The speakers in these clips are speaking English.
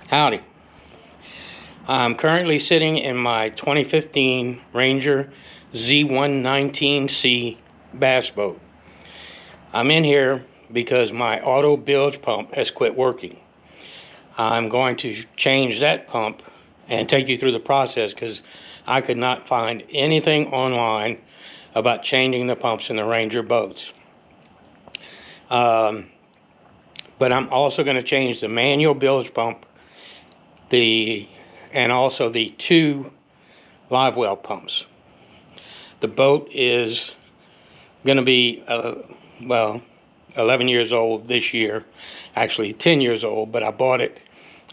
Howdy. I'm currently sitting in my 2015 Ranger Z119C bass boat. I'm in here because my Auto Bilge pump has quit working. I'm going to change that pump and take you through the process because I could not find anything online about changing the pumps in the Ranger boats. But I'm also going to change the Manual Bilge pump, and also the 2 Livewell pumps. The boat is going to be 11 years old this year, actually 10 years old, but I bought it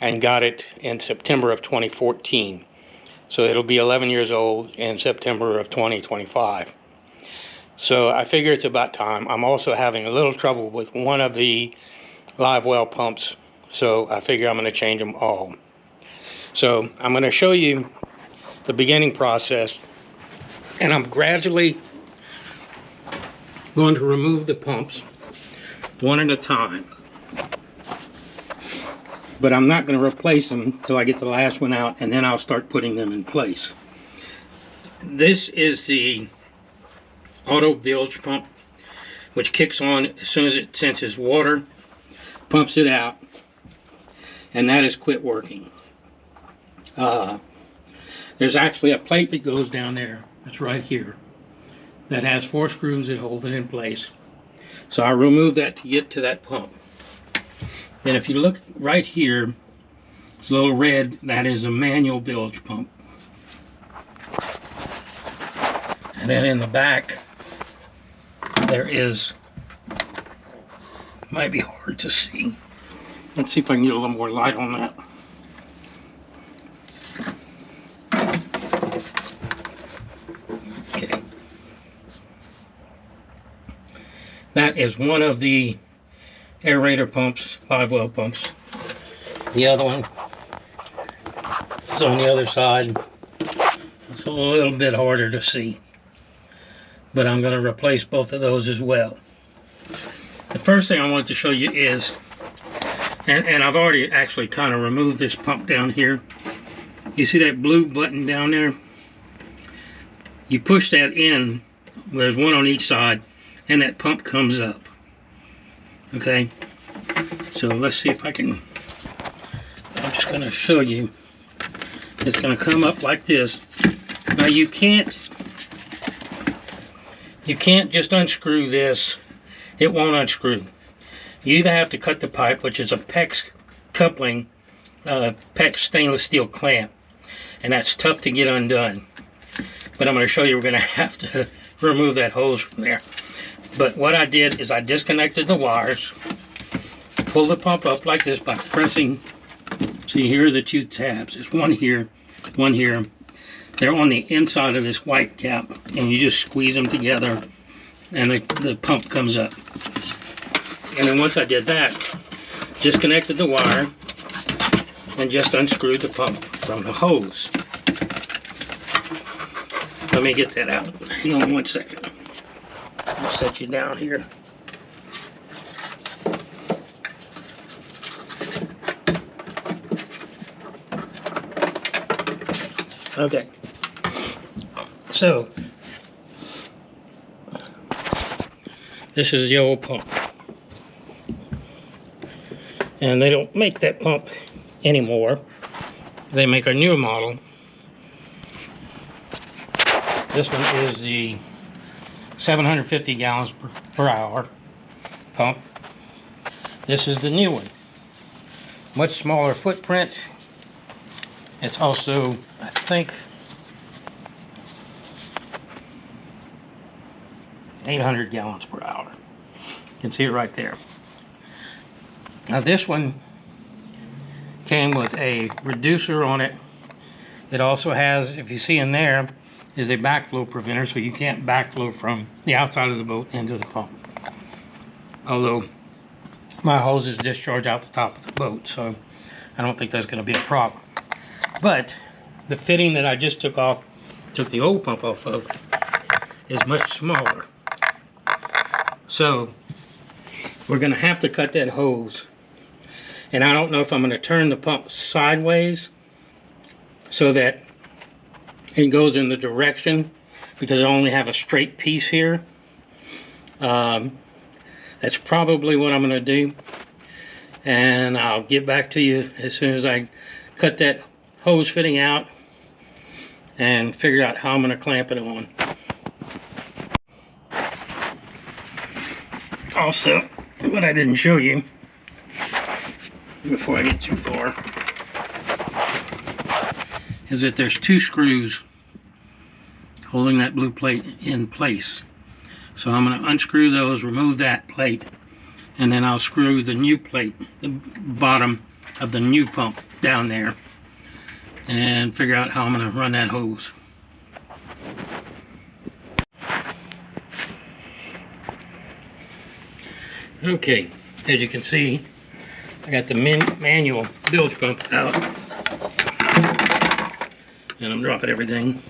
and got it in September of 2014. So it'll be 11 years old in September of 2025. So I figure it's about time. I'm also having a little trouble with one of the Livewell pumps, so I figure I'm going to change them all. So I'm going to show you the beginning process, and I'm gradually going to remove the pumps one at a time. But I'm not going to replace them until I get the last one out, and then I'll start putting them in place. This is the Auto Bilge pump, which kicks on as soon as it senses water, pumps it out, and that has quit working. There's actually a plate that goes down there, that's right here, that has 4 screws that hold it in place. So I remove that to get to that pump. Then if you look right here, it's a little red, that is a Manual Bilge pump. And then in the back, there is, might be hard to see. Let's see if I can get a little more light on that. Okay. That is one of the aerator pumps, Livewell pumps. The other one is on the other side. It's a little bit harder to see, but I'm going to replace both of those as well. The first thing I wanted to show you is, and I've already actually kind of removed this pump down here. You see that blue button down there? You push that in, there's one on each side, and that pump comes up. Okay, so let's see if I can, I'm just going to show you. It's going to come up like this. Now you can't just unscrew this. It won't unscrew. You either have to cut the pipe, which is a PEX coupling, PEX stainless steel clamp, and that's tough to get undone. But I'm going to show you we're going to have to remove that hose from there. But what I did is I disconnected the wires, pulled the pump up like this by pressing. See, here are the 2 tabs. There's one here, one here. They're on the inside of this white cap, and you just squeeze them together, and the pump comes up. And then once I did that, disconnected the wire, and just unscrewed the pump from the hose. Let me get that out. Hang on one second. I'll set you down here. Okay. So, this is the old pump. And they don't make that pump anymore. They make a new model. This one is the 750 gallons per hour pump. This is the new one. Much smaller footprint. It's also, I think, 800 gallons per hour. You can see it right there. Now this one came with a reducer on it. It also has, if you see in there, is a backflow preventer, so you can't backflow from the outside of the boat into the pump. Although my hoses discharge out the top of the boat, so I don't think that's going to be a problem. But the fitting that I just took the old pump off of, is much smaller. So we're going to have to cut that hose And I don't know if I'm going to turn the pump sideways so that it goes in the direction, because I only have a straight piece here. That's probably what I'm going to do. And I'll get back to you as soon as I cut that hose fitting out and figure out how I'm going to clamp it on. Also, what I didn't show you before I get too far is that there's 2 screws holding that blue plate in place. So I'm going to unscrew those, remove that plate, and then I'll screw the new plate, the bottom of the new pump, down there and figure out how I'm going to run that hose. Okay, as you can see, I got the manual bilge pump out, and I'm dropping everything.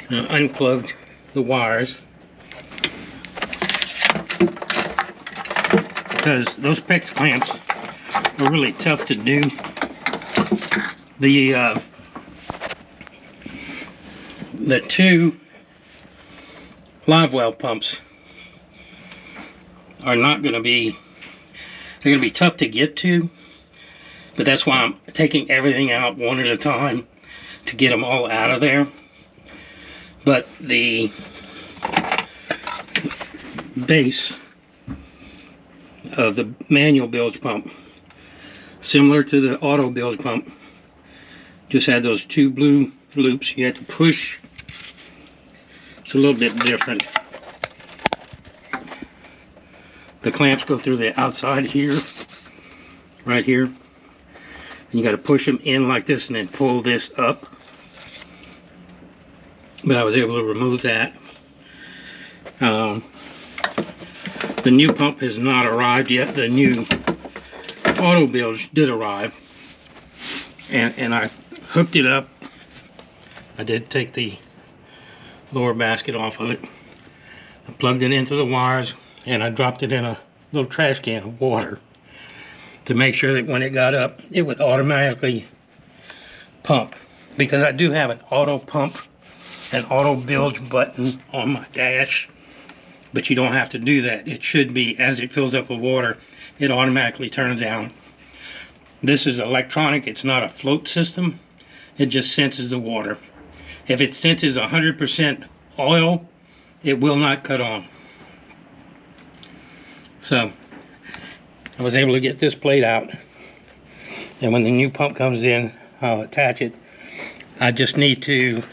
I unplugged the wires because those PEX clamps are really tough to do. The 2 Livewell pumps are not going to be, they're going to be tough to get to, but that's why I'm taking everything out one at a time to get them all out of there. But the base of the manual bilge pump, similar to the auto bilge pump, just had those 2 blue loops you had to push. It's a little bit different. The clamps go through the outside here, right here, and you got to push them in like this and then pull this up. But I was able to remove that. The new pump has not arrived yet. The new Auto Bilge did arrive, and I hooked it up. I did take the lower basket off of it. I plugged it into the wires, and I dropped it in a little trash can of water to make sure that when it got up, it would automatically pump. Because I do have an auto pump, an auto bilge button on my dash, but you don't have to do that. It should be, as it fills up with water, it automatically turns down. This is electronic, it's not a float system. It just senses the water. If it senses 100% oil, it will not cut on. So I was able to get this plate out, and when the new pump comes in, I'll attach it. I just need to,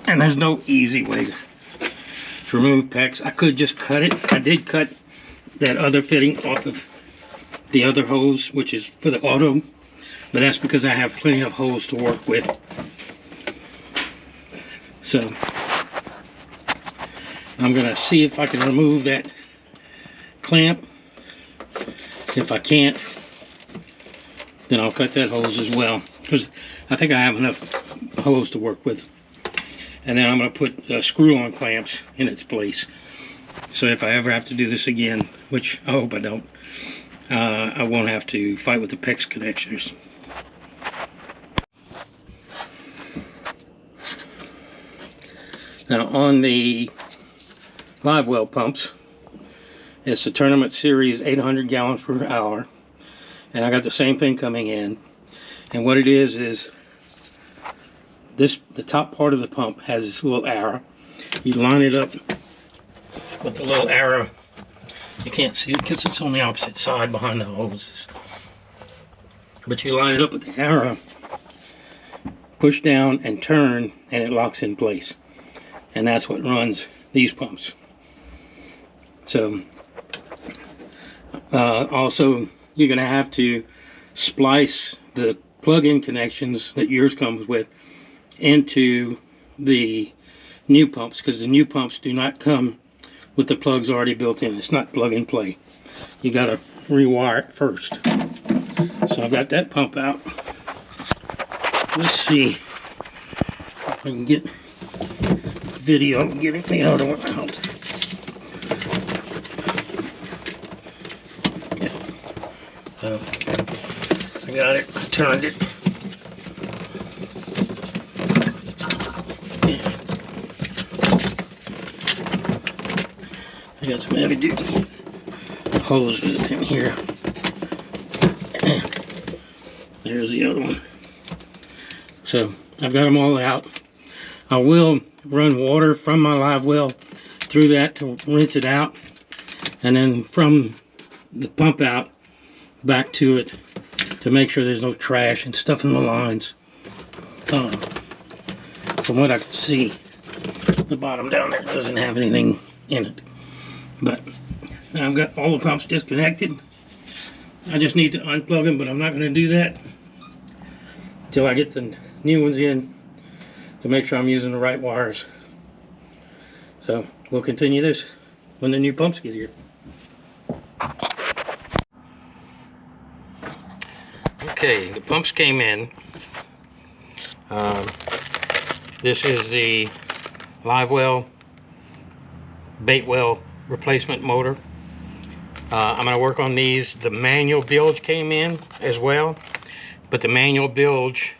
and there's no easy way to remove PEX. I could just cut it. I did cut that other fitting off of the other hose, which is for the auto, but that's because I have plenty of holes to work with. So I'm gonna see if I can remove that clamp. If I can't, then I'll cut that hose as well, because I think I have enough hose to work with. And then I'm going to put screw-on clamps in its place. So if I ever have to do this again, which I hope I don't, I won't have to fight with the PEX connectors. Now on the Livewell pumps, it's the Tournament Series 800 gallons per hour, and I got the same thing coming in. And what it is this, the top part of the pump has this little arrow. You line it up with the little arrow. You can't see it because it's on the opposite side behind the hoses. But you line it up with the arrow, push down and turn, and it locks in place. And that's what runs these pumps. So also you're going to have to splice the plug-in connections that yours comes with into the new pumps, because the new pumps do not come with the plugs already built in. It's not plug and play. You got to rewire it first. So I've got that pump out. Let's see if I can get video getting the other one out. So I got it, I turned it. I got some heavy duty hoses in here. There's the other one. So I've got them all out. I will run water from my live well through that to rinse it out, and then from the pump out back to it to make sure there's no trash and stuff in the lines. From what I can see, the bottom down there doesn't have anything in it. But now I've got all the pumps disconnected. I just need to unplug them, but I'm not going to do that until I get the new ones in to make sure I'm using the right wires. So we'll continue this when the new pumps get here. Okay, the pumps came in. This is the Livewell bait well replacement motor. I'm going to work on these. The Manual Bilge came in as well, but the Manual Bilge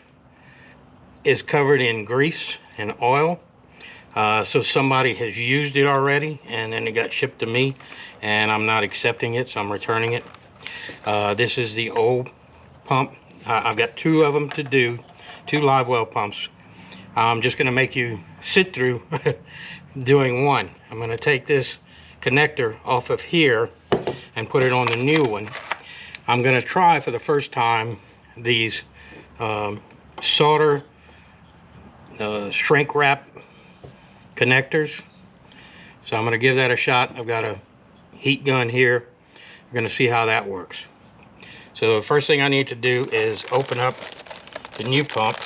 is covered in grease and oil. So somebody has used it already, and then it got shipped to me, and I'm not accepting it, so I'm returning it. This is the old pump. I've got two of them to do, two Livewell pumps. I'm just going to make you sit through doing one. I'm going to take this connector off of here and put it on the new one. I'm going to try for the first time these solder shrink wrap connectors. So I'm going to give that a shot. I've got a heat gun here. We're going to see how that works. So the first thing I need to do is open up the new pump.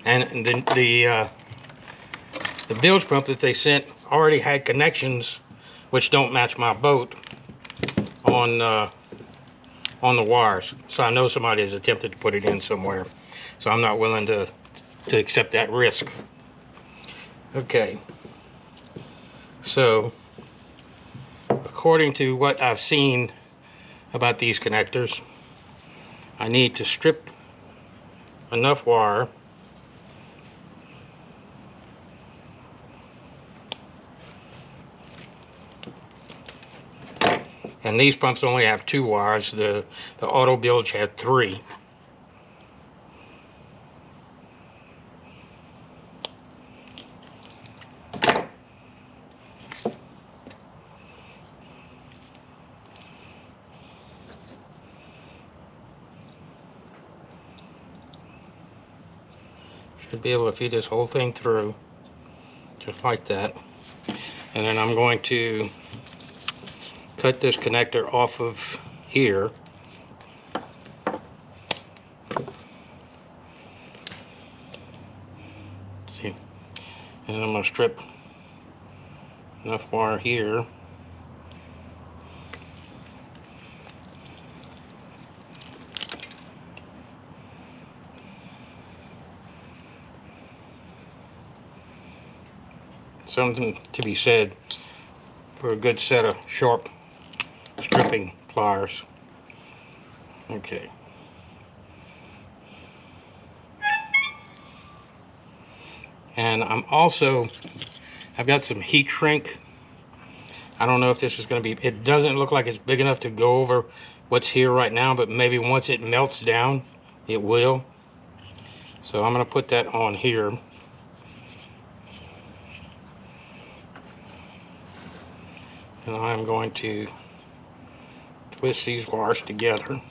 And the bilge pump that they sent already had connections which don't match my boat on the wires. So I know somebody has attempted to put it in somewhere. So I'm not willing to accept that risk. Okay. So according to what I've seen about these connectors, I need to strip enough wire and these pumps only have 2 wires. The Auto Bilge had 3. Should be able to feed this whole thing through, just like that. And then I'm going to cut this connector off of here. See, and then I'm going to strip enough wire here. Something to be said for a good set of sharp stripping pliers. Okay. And I've got some heat shrink. I don't know if this is going to be, it doesn't look like it's big enough to go over what's here right now, but maybe once it melts down, it will. So I'm going to put that on here. And I'm going to twist these wires together.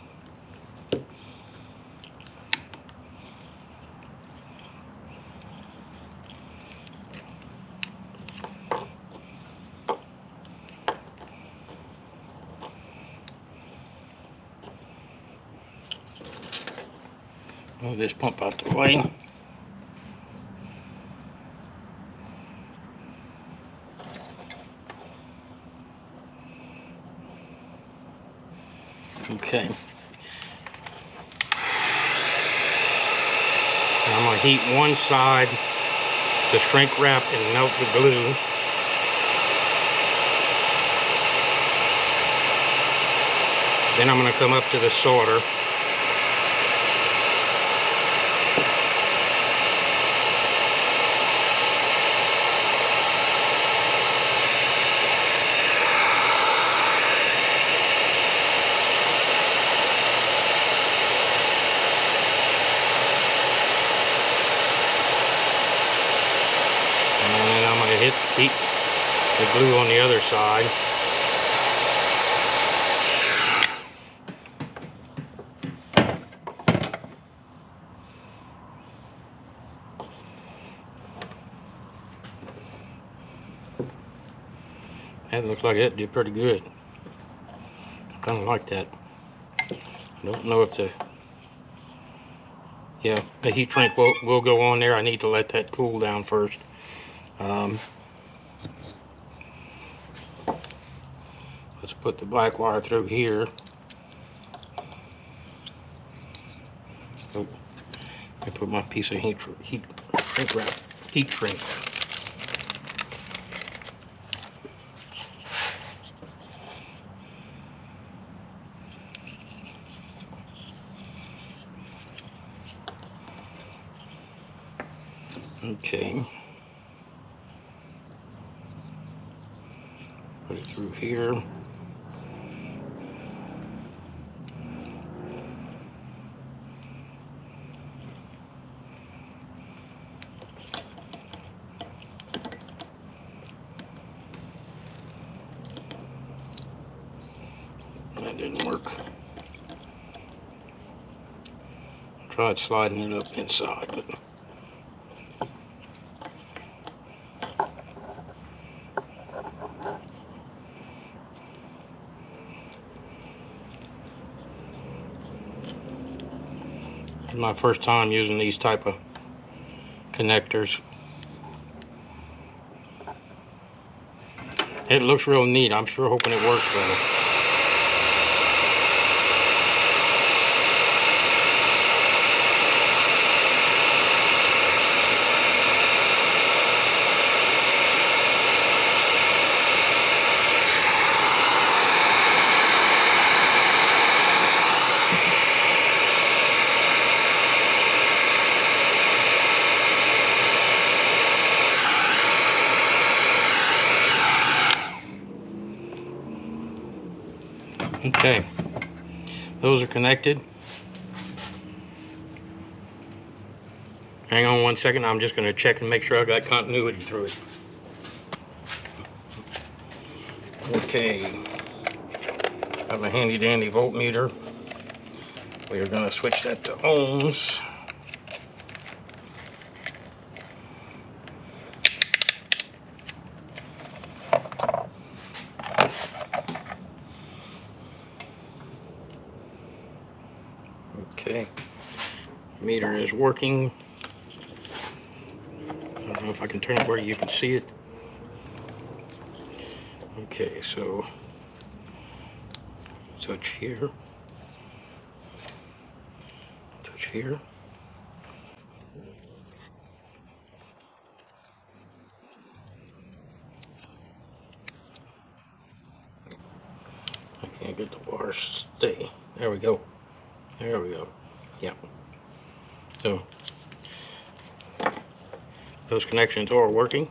Move this pump out the way. Okay. And I'm going to heat one side to shrink wrap and melt the glue. Then I'm going to come up to the sorter. And I'm going to hit the glue on the other side. That looks like it did pretty good. I kind of like that. I don't know if the heat shrink will go on there. I need to let that cool down first. Let's put the black wire through here. Oh, I put my piece of heat shrink wrap. Heat shrink. Okay. Put it through here. That didn't work. Tried sliding it up inside, but it's my first time using these type of connectors. It looks real neat. I'm sure hoping it works better. Okay, those are connected. Hang on one second, I'm just going to check and make sure I got continuity through it. Okay, got my handy dandy voltmeter. We are going to switch that to ohms. Okay, meter is working. I don't know if I can turn it where you can see it. Okay, so touch here, touch here. I can't get the wire to stay. There we go. There we go. Yeah. So those connections are working.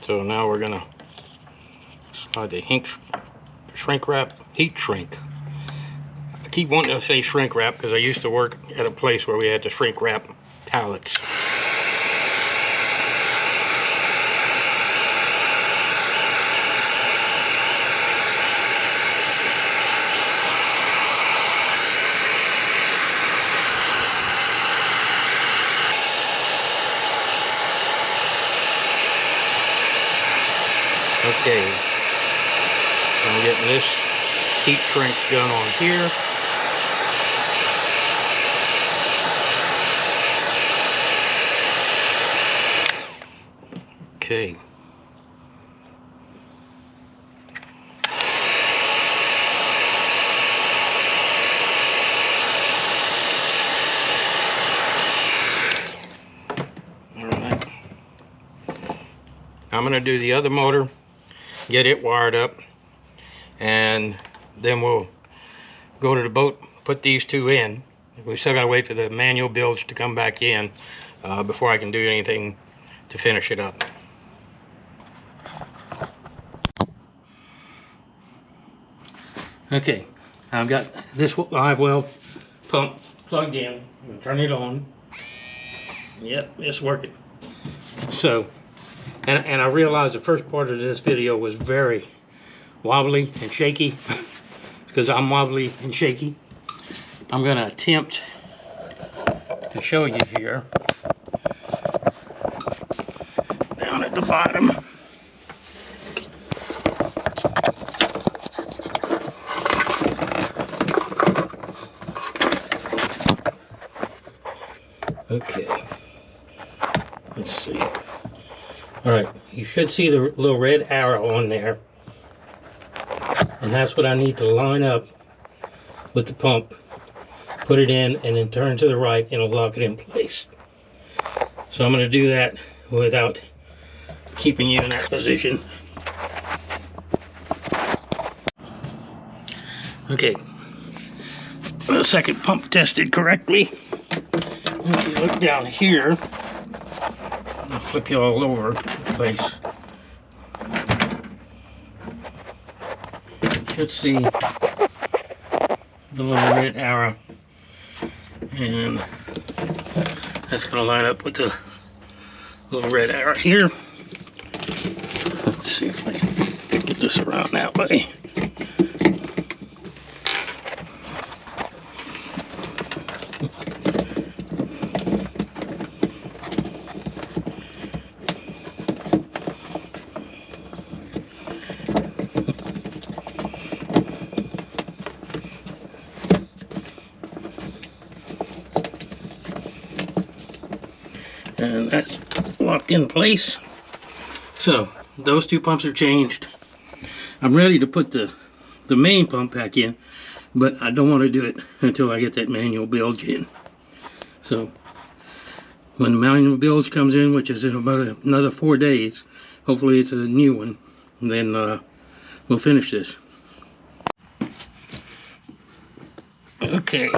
So now we're gonna slide the shrink wrap, heat shrink. I keep wanting to say shrink wrap because I used to work at a place where we had to shrink wrap pallets. Okay, I'm getting this heat shrink gun on here. Okay. I'm going to do the other motor, get it wired up, and then we'll go to the boat, put these two in. We still got to wait for the manual bilge to come back in before I can do anything to finish it up. Okay, I've got this Livewell pump plugged in. I'm going to turn it on. Yep, it's working. So, and I realized the first part of this video was very wobbly and shaky because I'm wobbly and shaky. I'm going to attempt to show you here. Down at the bottom. Okay, let's see. All right, you should see the little red arrow on there, and that's what I need to line up with the pump, put it in, and then turn to the right, and it'll lock it in place. So I'm going to do that without keeping you in that position. Okay, the second pump tested correctly. If you look down here, I'll flip you all over the place. You should see the little red arrow, and that's going to line up with the little red arrow here. Let's see if I can get this around that way. And that's locked in place. So those two pumps are changed. I'm ready to put the main pump back in, but I don't want to do it until I get that manual bilge in. So when the manual bilge comes in, which is in about another 4 days, hopefully it's a new one, then we'll finish this. Okay.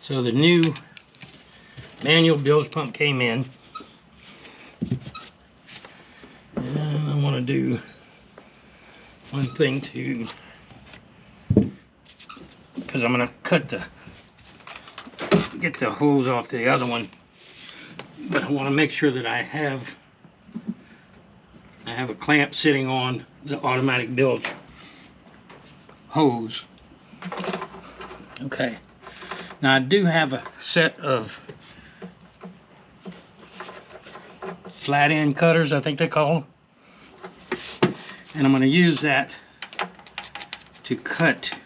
So the new manual bilge pump came in, and I want to do one thing to, because I'm going to get the hose off the other one, but I want to make sure that I have a clamp sitting on the automatic bilge hose. Okay. Now I do have a set of flat end cutters, I think they call them, and I'm going to use that to cut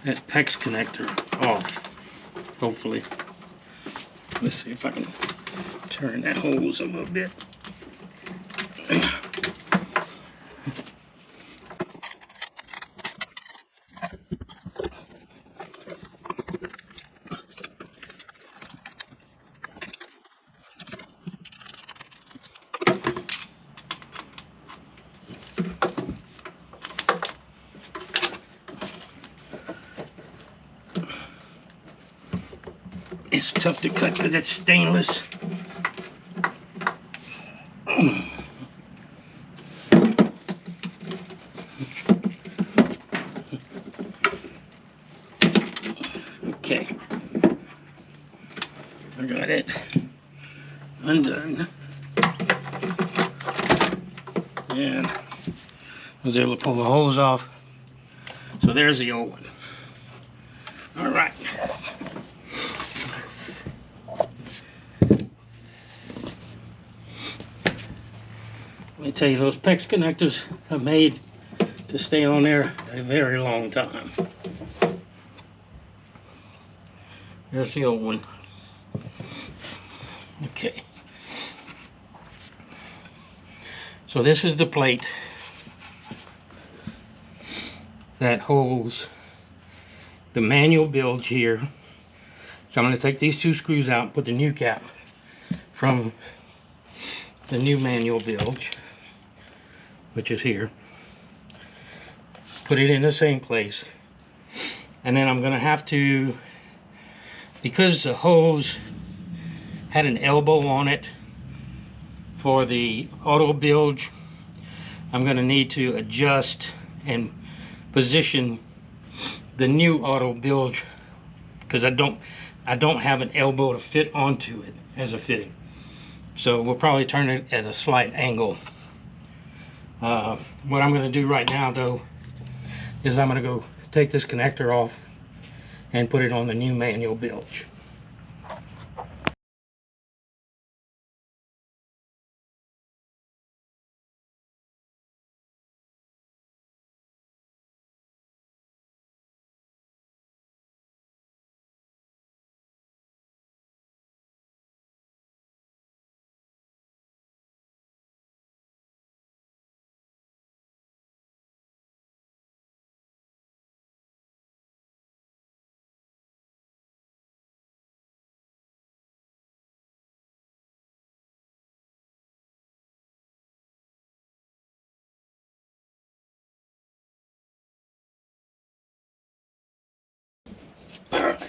that PEX connector off, hopefully. Let's see if I can turn that hose a little bit. It's tough to cut because it's stainless. Okay, I got it undone, and I was able to pull the hose off. So there's the old one. All right. Let me tell you, those PEX connectors are made to stay on there a very long time. There's the old one. Okay. So this is the plate that holds the manual bilge here So I'm going to take these 2 screws out and put the new cap from the new Manual Bilge, which is here. Put it in the same place. And then I'm going to have to, because the hose had an elbow on it for the Auto Bilge, I'm going to need to adjust and position the new Auto Bilge, because I don't have an elbow to fit onto it as a fitting. So we'll probably turn it at a slight angle. What I'm going to do right now though is I'm going to go take this connector off and put it on the new Manual Bilge. All right.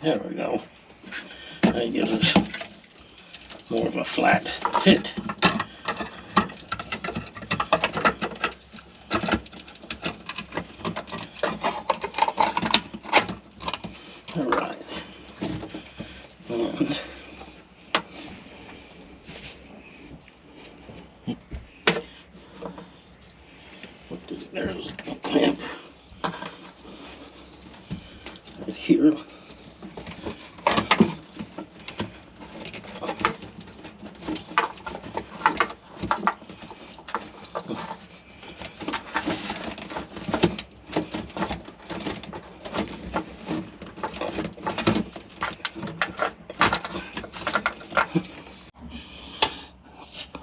There we go. That gives us more of a flat fit. All right. And there's a clamp right here.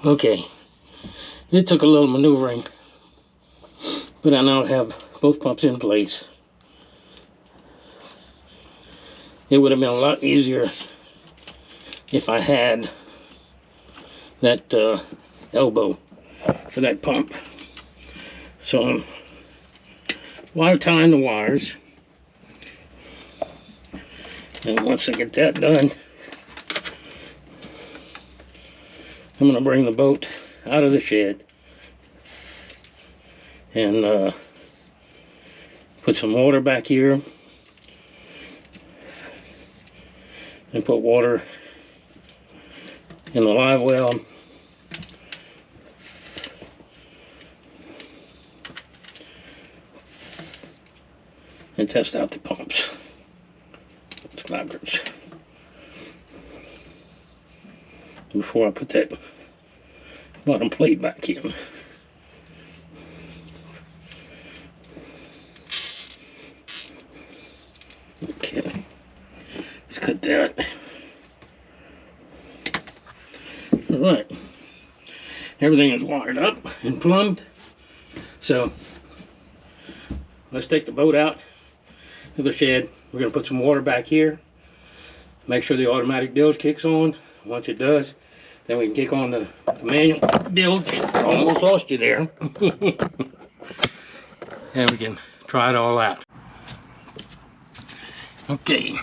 Okay, it took a little maneuvering, but I now have both pumps in place. It would have been a lot easier if I had that elbow for that pump. So I'm wire tying the wires, and once I get that done, I'm going to bring the boat out of the shed and put some water back here and put water in the live well and test out the pumps. It's backwards. Before I put that bottom plate back in. Okay, let's cut that. All right, everything is wired up and plumbed. So let's take the boat out of the shed. We're gonna put some water back here. Make sure the automatic bilge kicks on. Once it does, then we can kick on the Manual Bilge. Almost lost you there. And we can try it all out. Okay,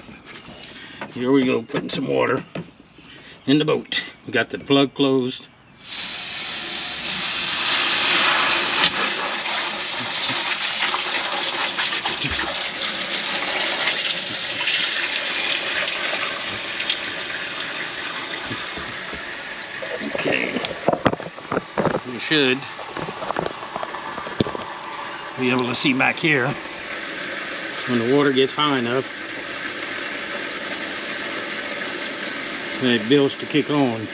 here we go, putting some water in the boat. We got the plug closed. Okay, we should be able to see back here when the water gets high enough for that bilge to kick on.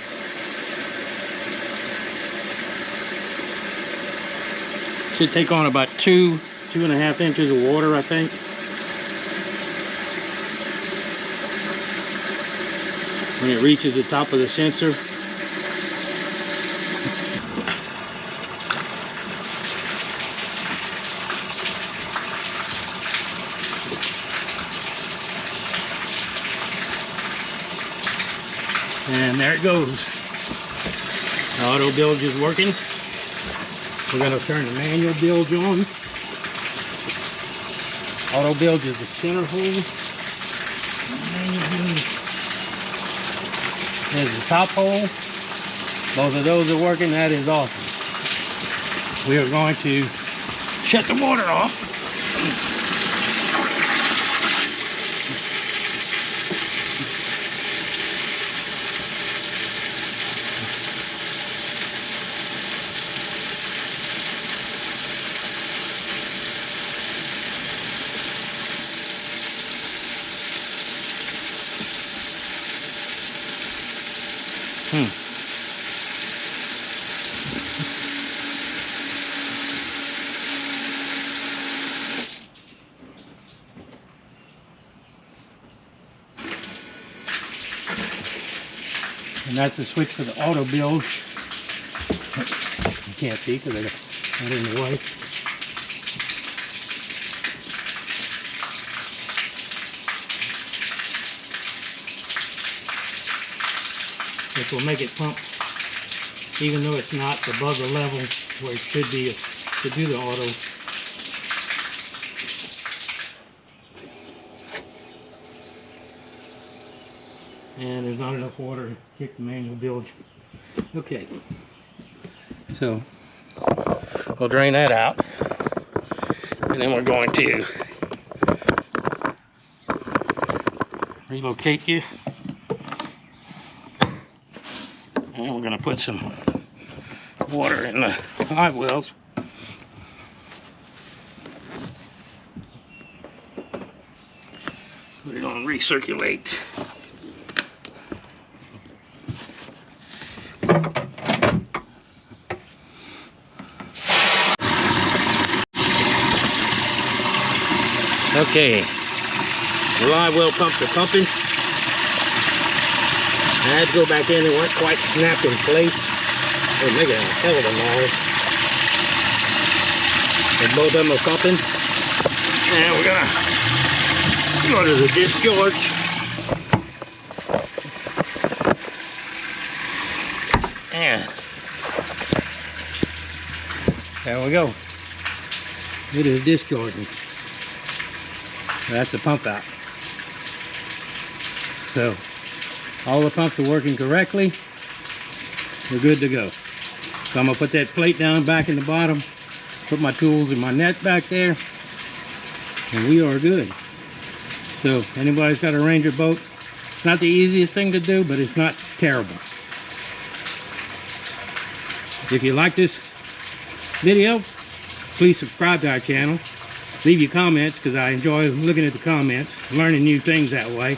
Should take on about 2.5 inches of water, I think. When it reaches the top of the sensor. And there it goes. The Auto Bilge is working. We're going to turn the Manual Bilge on. Auto Bilge is the center hole. Manual Bilge is the top hole. Both of those are working. That is awesome. We are going to shut the water off. And that's the switch for the Auto Bilge. You can't see because I got it in the way. This will make it pump even though it's not above the level where it should be to do the auto. And there's not enough water to kick the Manual Bilge. Okay, so we'll drain that out, and then we're going to relocate you, and we're going to put some water in the live wells. Put it on recirculate. Okay, the live well pumps are pumping. I had to go back in, they weren't quite snapped in place. They're making a hell of a noise. And both of them are pumping. And we're gonna go to the discharge. And there we go. It is discharging. That's the pump out. So all the pumps are working correctly. We're good to go. So I'm gonna put that plate down back in the bottom, put my tools and my net back there, and we are good. So anybody's got a Ranger boat, it's not the easiest thing to do, but it's not terrible. If you like this video, please subscribe to our channel. Leave your comments because I enjoy looking at the comments, learning new things that way.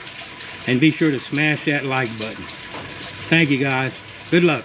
And be sure to smash that like button. Thank you guys. Good luck.